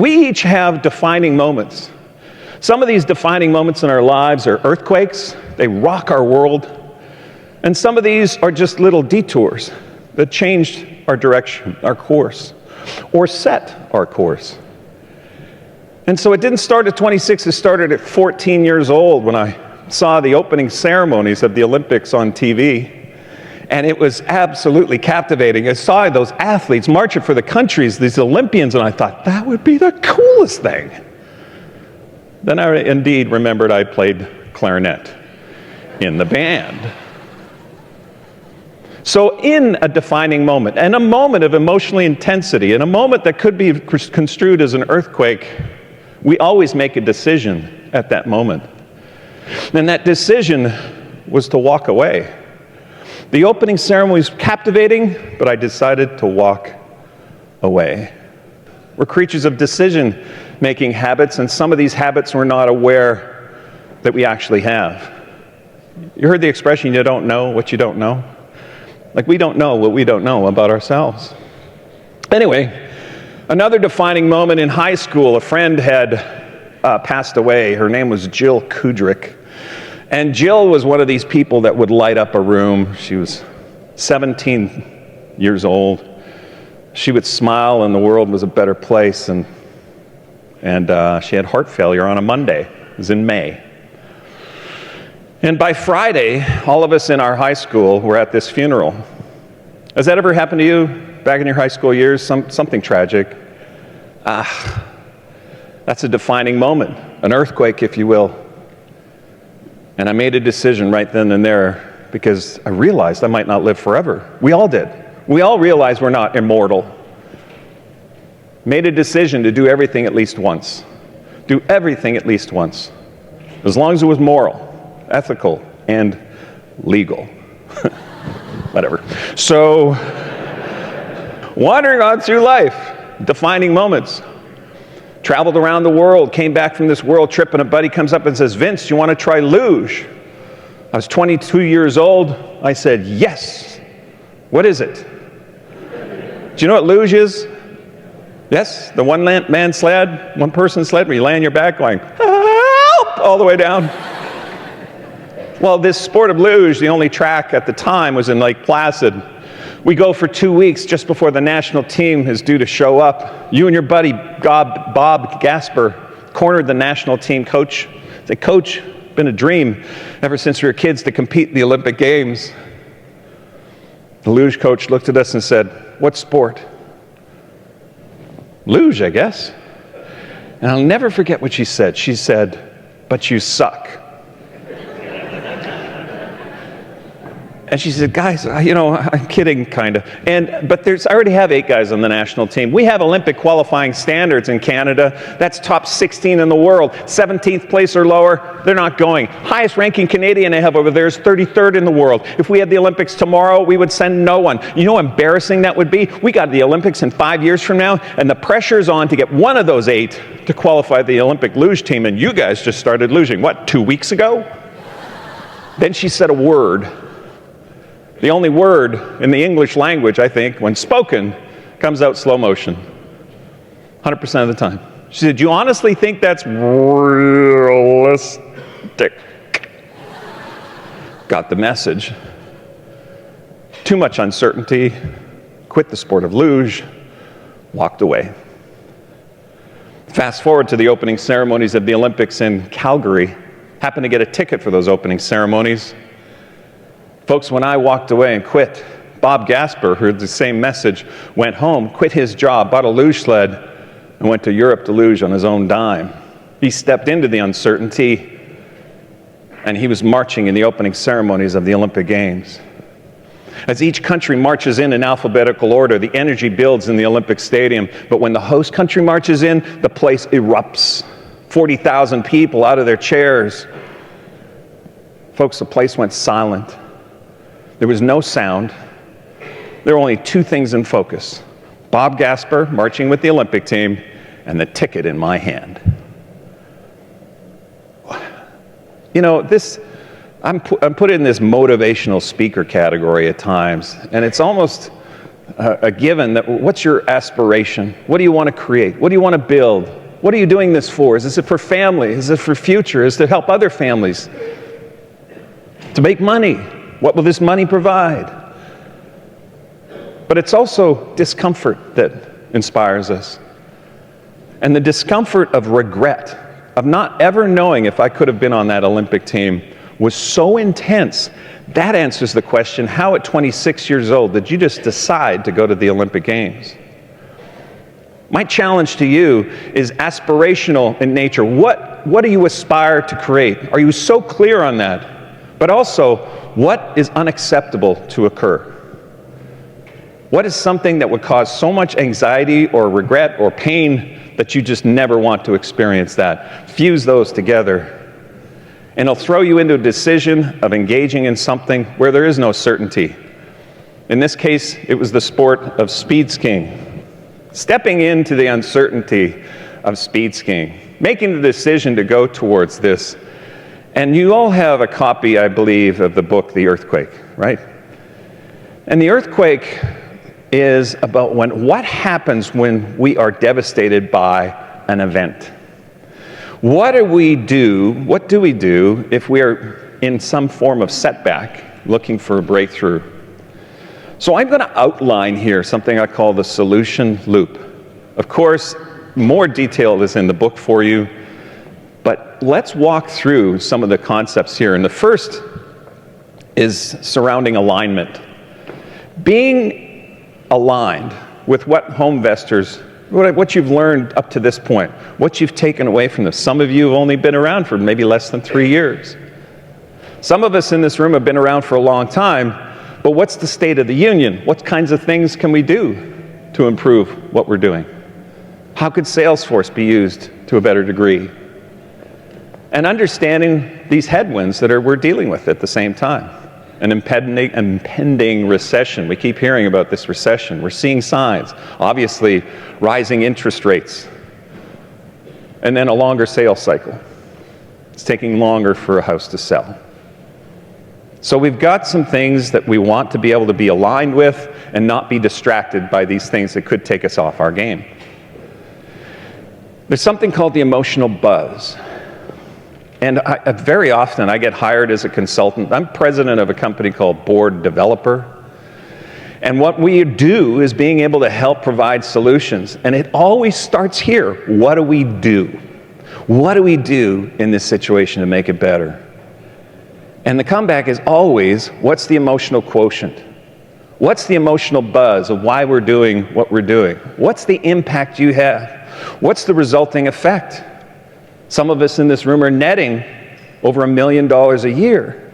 we each have defining moments. Some of these defining moments in our lives are earthquakes. They rock our world. And some of these are just little detours that changed our direction, our course, or set our course. And so it didn't start at 26, it started at 14 years old when I saw the opening ceremonies of the Olympics on TV. And it was absolutely captivating. I saw those athletes marching for the countries, these Olympians, and I thought, that would be the coolest thing. Then I indeed remembered I played clarinet in the band. So in a defining moment, and a moment of emotional intensity, and a moment that could be construed as an earthquake, we always make a decision at that moment. And that decision was to walk away. The opening ceremony was captivating, but I decided to walk away. We're creatures of decision-making habits, and some of these habits we're not aware that we actually have. You heard the expression, you don't know what you don't know? Like, we don't know what we don't know about ourselves. Anyway, another defining moment in high school, a friend had passed away. Her name was Jill Kudrick. And Jill was one of these people that would light up a room. She was 17 years old. She would smile and the world was a better place. And she had heart failure on a Monday. It was in May. And by Friday, all of us in our high school were at this funeral. Has that ever happened to you back in your high school years? Something tragic? That's a defining moment, an earthquake, if you will. And I made a decision right then and there because I realized I might not live forever. We all did. We all realized we're not immortal. Made a decision to do everything at least once. Do everything at least once. As long as it was moral, ethical, and legal. Whatever. So, wandering on through life, defining moments. Traveled around the world, came back from this world trip, and a buddy comes up and says, Vince, you want to try luge? I was 22 years old. I said, yes. What is it? Do you know what luge is? Yes, the one-man sled, one-person sled where you lay on your back going, help, all the way down. Well, this sport of luge, the only track at the time was in Lake Placid. We go for 2 weeks just before the national team is due to show up. You and your buddy, Bob Gasper, cornered the national team coach. Said, Coach, been a dream ever since we were kids to compete in the Olympic Games. The luge coach looked at us and said, what sport? Luge, I guess. And I'll never forget what she said. She said, but you suck. And she said, guys, I'm kidding, kind of. But I already have 8 guys on the national team. We have Olympic qualifying standards in Canada. That's top 16 in the world. 17th place or lower, they're not going. Highest ranking Canadian I have over there is 33rd in the world. If we had the Olympics tomorrow, we would send no one. You know how embarrassing that would be? We got the Olympics in 5 years from now, and the pressure's on to get one of those 8 to qualify the Olympic luge team, and you guys just started luging, 2 weeks ago? Then she said a word. The only word in the English language, I think, when spoken, comes out slow motion. 100% of the time. She said, do you honestly think that's realistic? Got the message. Too much uncertainty. Quit the sport of luge. Walked away. Fast forward to the opening ceremonies of the Olympics in Calgary. Happened to get a ticket for those opening ceremonies. Folks, when I walked away and quit, Bob Gasper heard the same message, went home, quit his job, bought a luge sled, and went to Europe to luge on his own dime. He stepped into the uncertainty, and he was marching in the opening ceremonies of the Olympic Games. As each country marches in alphabetical order, the energy builds in the Olympic Stadium, but when the host country marches in, the place erupts. 40,000 people out of their chairs. Folks, the place went silent. There was no sound. There were only 2 things in focus. Bob Gasper marching with the Olympic team and the ticket in my hand. You know, I'm put in this motivational speaker category at times, and it's almost, a given that what's your aspiration? What do you want to create? What do you want to build? What are you doing this for? Is it for family? Is it for future? Is it to help other families? To make money? What will this money provide? But it's also discomfort that inspires us. And the discomfort of regret, of not ever knowing if I could have been on that Olympic team, was so intense. That answers the question, how at 26 years old did you just decide to go to the Olympic Games? My challenge to you is aspirational in nature. What do you aspire to create? Are you so clear on that? But also, what is unacceptable to occur? What is something that would cause so much anxiety or regret or pain that you just never want to experience that? Fuse those together. And it'll throw you into a decision of engaging in something where there is no certainty. In this case, it was the sport of speed skiing. Stepping into the uncertainty of speed skiing, making the decision to go towards this. And you all have a copy, I believe, of the book, The Earthquake, right? And the earthquake is about what happens when we are devastated by an event. What do we do if we are in some form of setback, looking for a breakthrough? So I'm going to outline here something I call the solution loop. Of course, more detail is in the book for you, but let's walk through some of the concepts here. And the first is surrounding alignment. Being aligned with what home investors, what you've learned up to this point, what you've taken away from this. Some of you have only been around for maybe less than 3 years. Some of us in this room have been around for a long time. But what's the state of the union? What kinds of things can we do to improve what we're doing? How could Salesforce be used to a better degree? And understanding these headwinds that we're dealing with at the same time. An impending recession. We keep hearing about this recession. We're seeing signs. Obviously, rising interest rates. And then a longer sales cycle. It's taking longer for a house to sell. So we've got some things that we want to be able to be aligned with and not be distracted by these things that could take us off our game. There's something called the emotional buzz. And very often I get hired as a consultant. I'm president of a company called Board Developer. And what we do is being able to help provide solutions. And it always starts here. What do we do? What do we do in this situation to make it better? And the comeback is always, what's the emotional quotient? What's the emotional buzz of why we're doing what we're doing? What's the impact you have? What's the resulting effect? Some of us in this room are netting over $1 million a year.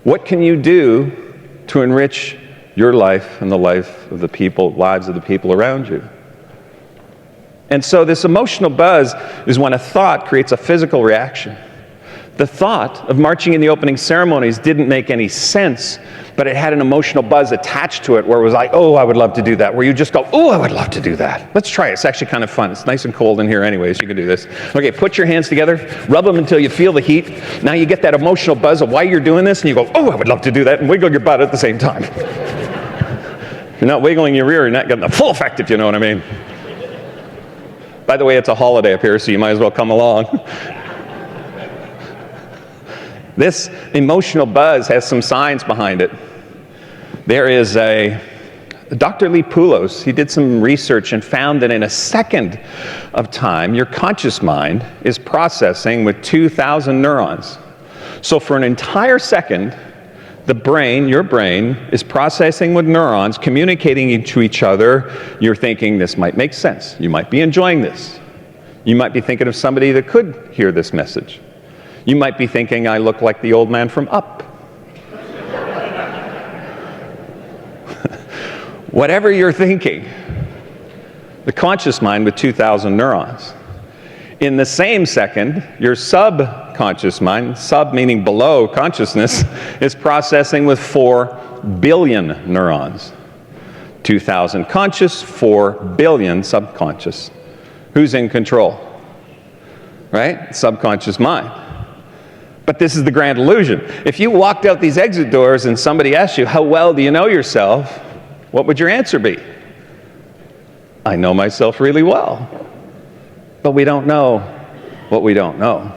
What can you do to enrich your life and the lives of the people around you? And so this emotional buzz is when a thought creates a physical reaction. The thought of marching in the opening ceremonies didn't make any sense, but it had an emotional buzz attached to it where it was like, oh, I would love to do that. Where you just go, oh, I would love to do that. Let's try it. It's actually kind of fun. It's nice and cold in here anyways. You can do this. Okay, put your hands together, rub them until you feel the heat. Now you get that emotional buzz of why you're doing this, and you go, oh, I would love to do that, and wiggle your butt at the same time. You're not wiggling your rear, you're not getting the full effect, if you know what I mean. By the way, it's a holiday up here, so you might as well come along. This emotional buzz has some science behind it. There is Dr. Lee Poulos, he did some research and found that in a second of time, your conscious mind is processing with 2,000 neurons. So for an entire second, the brain, your brain, is processing with neurons, communicating to each other. You're thinking, this might make sense. You might be enjoying this. You might be thinking of somebody that could hear this message. You might be thinking, I look like the old man from Up. Whatever you're thinking, the conscious mind with 2,000 neurons. In the same second, your subconscious mind, sub meaning below consciousness, is processing with 4 billion neurons. 2,000 conscious, 4 billion subconscious. Who's in control? Right? Subconscious mind. But this is the grand illusion. If you walked out these exit doors and somebody asked you, how well do you know yourself? what would your answer be? I know myself really well. But we don't know what we don't know.